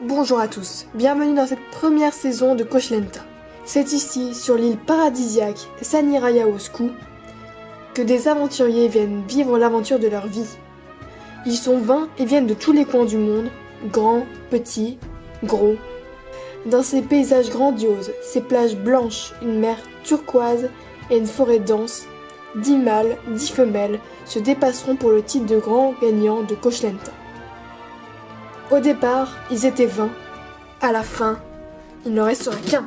Bonjour à tous, bienvenue dans cette première saison de Koh-Lanta. C'est ici, sur l'île paradisiaque Sanirayaosku, que des aventuriers viennent vivre l'aventure de leur vie. Ils sont 20 et viennent de tous les coins du monde, grands, petits, gros. Dans ces paysages grandioses, ces plages blanches, une mer turquoise et une forêt dense, 10 mâles, 10 femelles se dépasseront pour le titre de grand gagnant de Koh-Lanta. Au départ, ils étaient 20. À la fin, il n'en restera qu'un.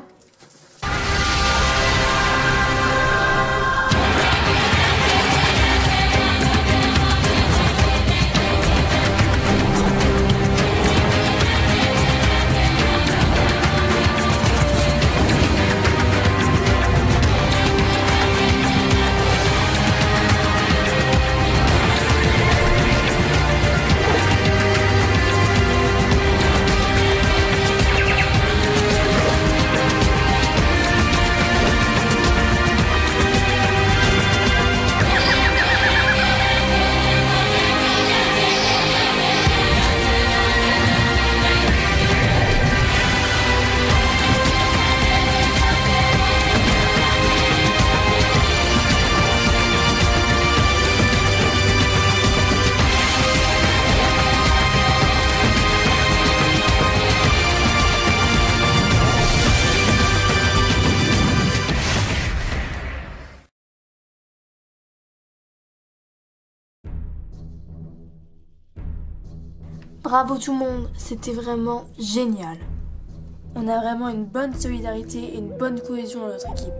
Bravo tout le monde, c'était vraiment génial. On a vraiment une bonne solidarité et une bonne cohésion dans notre équipe.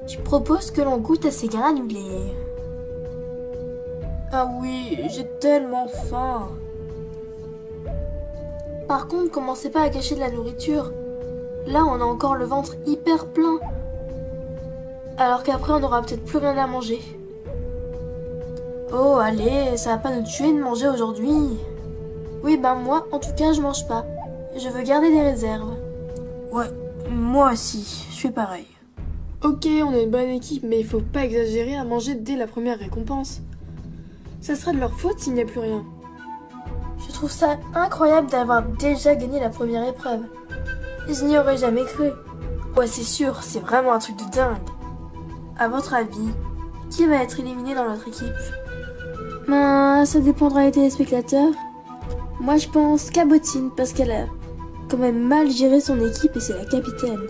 Je propose que l'on goûte à ces granulés. Ah oui, j'ai tellement faim. Par contre, commencez pas à gâcher de la nourriture. Là, on a encore le ventre hyper plein. Alors qu'après, on n'aura peut-être plus rien à manger. Oh, allez, ça va pas nous tuer de manger aujourd'hui. Oui, ben moi, en tout cas, je mange pas. Je veux garder des réserves. Ouais, moi aussi, je fais pareil. Ok, on est une bonne équipe, mais il faut pas exagérer à manger dès la première récompense. Ça sera de leur faute s'il n'y a plus rien. Je trouve ça incroyable d'avoir déjà gagné la première épreuve. Je n'y aurais jamais cru. Ouais, c'est sûr, c'est vraiment un truc de dingue. À votre avis, qui va être éliminé dans notre équipe? Ben, ça dépendra des téléspectateurs. Moi, je pense Cabotine, parce qu'elle a quand même mal géré son équipe et c'est la capitaine.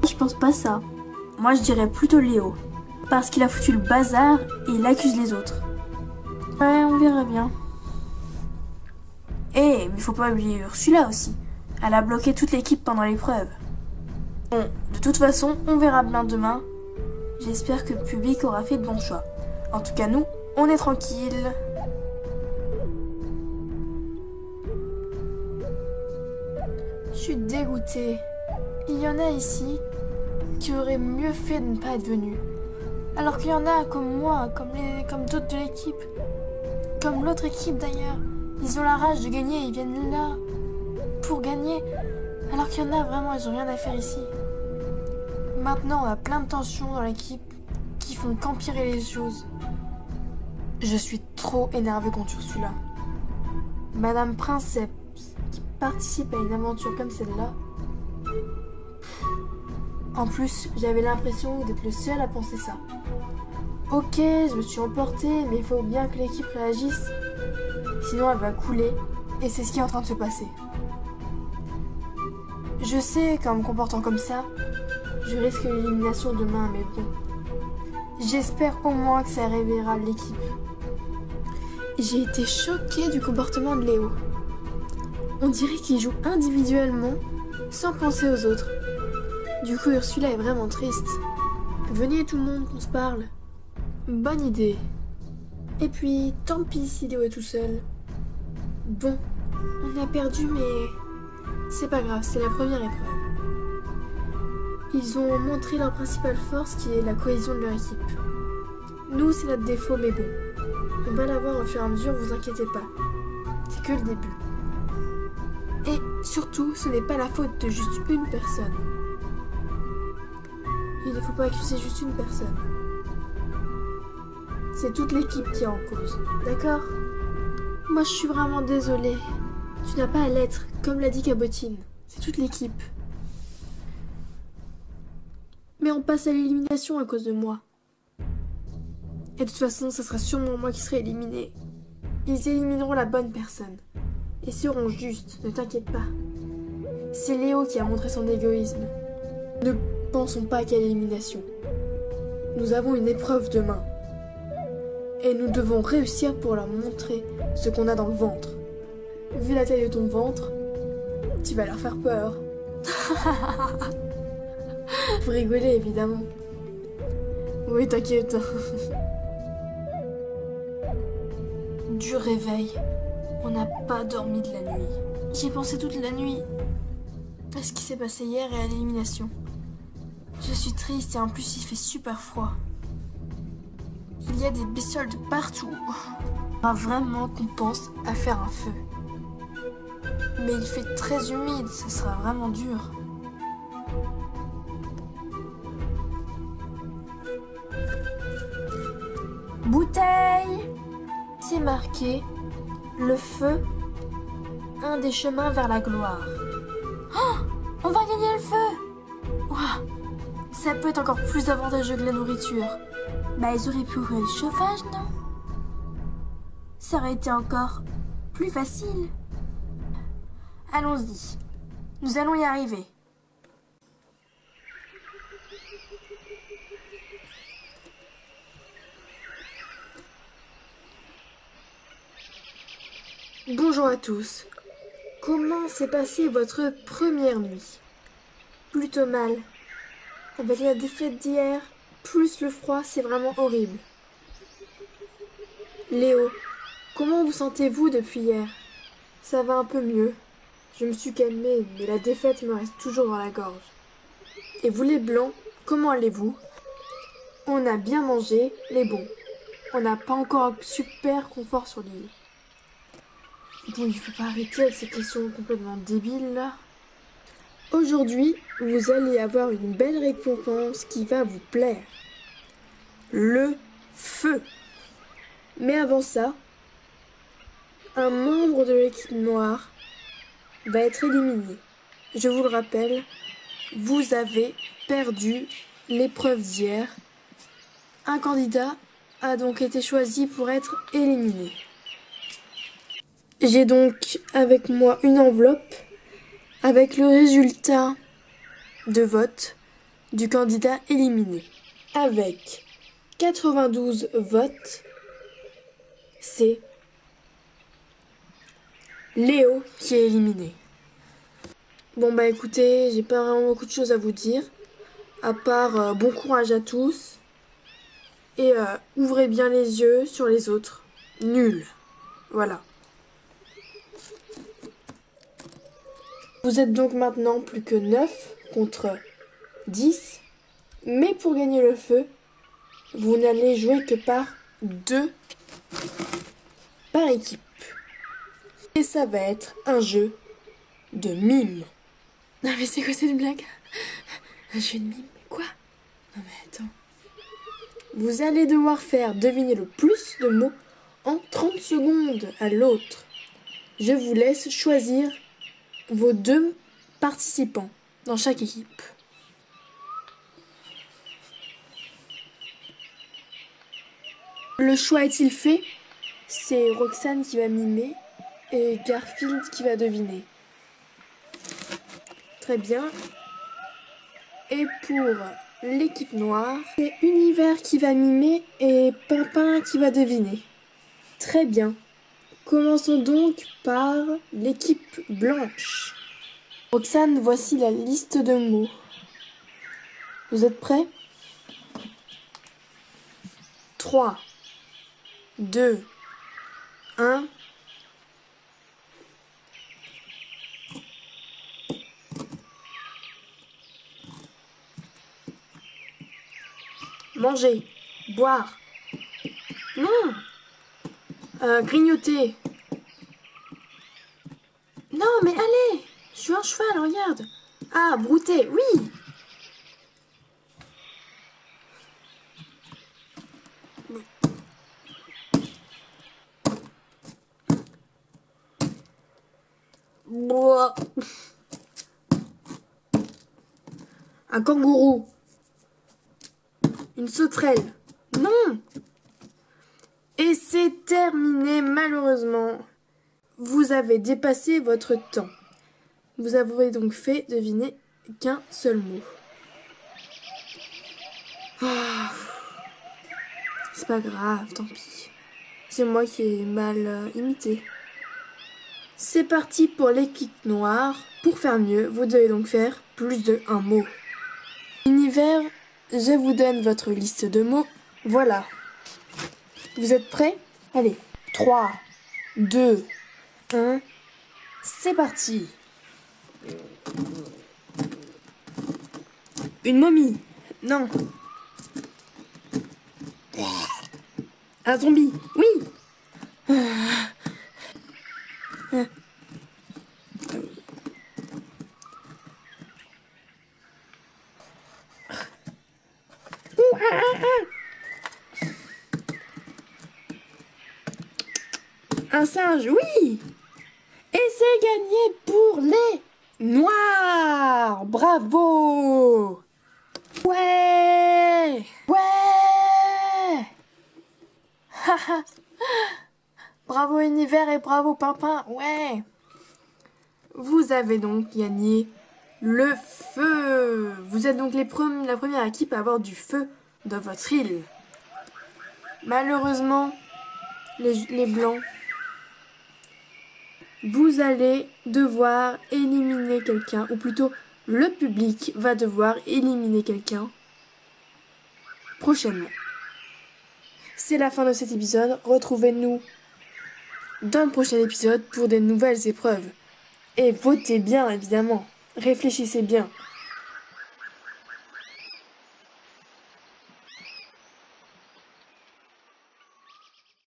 Je pense pas ça. Moi, je dirais plutôt Léo, parce qu'il a foutu le bazar et il accuse les autres. Ouais, on verra bien. Mais faut pas oublier Ursula aussi. Elle a bloqué toute l'équipe pendant l'épreuve. Bon, de toute façon, on verra bien demain. J'espère que le public aura fait de bons choix. En tout cas, nous, on est tranquille. Je suis dégoûtée. Il y en a ici qui auraient mieux fait de ne pas être venus. Alors qu'il y en a comme moi, comme d'autres de l'équipe. Comme l'autre équipe d'ailleurs. Ils ont la rage de gagner, ils viennent là pour gagner. Alors qu'il y en a vraiment, ils ont rien à faire ici. Maintenant, on a plein de tensions dans l'équipe qui font qu'empirer les choses. Je suis trop énervée contre celui-là. Madame Princeps, qui participe à une aventure comme celle-là. En plus, j'avais l'impression d'être le seul à penser ça. Ok, je me suis emportée, mais il faut bien que l'équipe réagisse. Sinon, elle va couler, et c'est ce qui est en train de se passer. Je sais qu'en me comportant comme ça, je risque l'élimination demain, mais bon. J'espère au moins que ça réveillera l'équipe. J'ai été choquée du comportement de Léo. On dirait qu'il joue individuellement, sans penser aux autres. Du coup, Ursula est vraiment triste. Venez tout le monde, qu'on se parle. Bonne idée. Et puis, tant pis si Léo est tout seul. Bon, on a perdu, mais c'est pas grave, c'est la première épreuve. Ils ont montré leur principale force qui est la cohésion de leur équipe. Nous, c'est notre défaut, mais bon. On va l'avoir au fur et à mesure, vous inquiétez pas. C'est que le début. Et surtout, ce n'est pas la faute de juste une personne. Il ne faut pas accuser juste une personne. C'est toute l'équipe qui est en cause, d'accord? Moi, je suis vraiment désolée. Tu n'as pas à l'être, comme l'a dit Cabotine. C'est toute l'équipe. Mais on passe à l'élimination à cause de moi. Et de toute façon, ce sera sûrement moi qui serai éliminé. Ils élimineront la bonne personne. Et seront justes, ne t'inquiète pas. C'est Léo qui a montré son égoïsme. Ne pensons pas qu'à l'élimination. Nous avons une épreuve demain. Et nous devons réussir pour leur montrer ce qu'on a dans le ventre. Vu la taille de ton ventre, tu vas leur faire peur. Vous rigolez évidemment. Oui, t'inquiète. Du réveil, on n'a pas dormi de la nuit. J'ai pensé toute la nuit à ce qui s'est passé hier et à l'élimination. Je suis triste et en plus il fait super froid. Il y a des bestioles de partout. Pas vraiment qu'on pense à faire un feu. Mais il fait très humide, ce sera vraiment dur. Bouteille! C'est marqué le feu, un des chemins vers la gloire. Oh, on va gagner le feu! Ouah, ça peut être encore plus avantageux que la nourriture. Bah, ils auraient pu ouvrir le chauffage, non? Ça aurait été encore plus facile. Allons-y, nous allons y arriver. Bonjour à tous. Comment s'est passée votre première nuit? Plutôt mal. Avec la défaite d'hier, plus le froid, c'est vraiment horrible. Léo, comment vous sentez-vous depuis hier? Ça va un peu mieux. Je me suis calmée, mais la défaite me reste toujours dans la gorge. Et vous les blancs, comment allez-vous? On a bien mangé, mais bon, on n'a pas encore un super confort sur l'île. Bon, il faut pas arrêter avec ces questions complètement débiles là. Aujourd'hui, vous allez avoir une belle récompense qui va vous plaire. Le feu. Mais avant ça, un membre de l'équipe noire va être éliminé. Je vous le rappelle, vous avez perdu l'épreuve d'hier. Un candidat a donc été choisi pour être éliminé. J'ai donc avec moi une enveloppe avec le résultat de vote du candidat éliminé. Avec 92 votes, c'est Léo qui est éliminé. Bon bah écoutez, j'ai pas vraiment beaucoup de choses à vous dire, à part bon courage à tous et ouvrez bien les yeux sur les autres. Nul. Voilà. Vous êtes donc maintenant plus que 9 contre 10, mais pour gagner le feu, vous n'allez jouer que par 2 par équipe. Et ça va être un jeu de mime. Non mais c'est quoi cette blague? Un jeu de mime? Quoi? Non mais attends. Vous allez devoir faire deviner le plus de mots en 30 secondes à l'autre. Je vous laisse choisir vos 2 participants dans chaque équipe. Le choix est-il fait? C'est Roxane qui va mimer et Garfield qui va deviner. Très bien. Et pour l'équipe noire, c'est Univers qui va mimer et Pimpin qui va deviner. Très bien. Commençons donc par l'équipe blanche. Roxane, voici la liste de mots. Vous êtes prêts? 3, 2, 1. Manger, boire. Non. Grignoter. Non, mais allez, je suis un cheval, regarde. Ah, brouter, oui. Un kangourou. Une sauterelle. Non. Et c'est terminé, malheureusement. Vous avez dépassé votre temps. Vous avez donc fait deviner qu'un seul mot. Ah. C'est pas grave, tant pis. C'est moi qui ai mal imité. C'est parti pour l'équipe noire. Pour faire mieux, vous devez donc faire plus de un mot. Univers, je vous donne votre liste de mots. Voilà. Vous êtes prêts? Allez, 3, 2, 1, c'est parti. Une momie. Non. Un zombie. Oui. Un singe, oui. Et c'est gagné pour les noirs. Bravo. Ouais. Ouais. Bravo Univers et bravo Pimpin. Ouais. Vous avez donc gagné le feu. Vous êtes donc la première équipe à avoir du feu dans votre île. Malheureusement, les blancs, vous allez devoir éliminer quelqu'un, ou plutôt le public va devoir éliminer quelqu'un prochainement. C'est la fin de cet épisode. Retrouvez-nous dans le prochain épisode pour des nouvelles épreuves. Et votez bien, évidemment. Réfléchissez bien.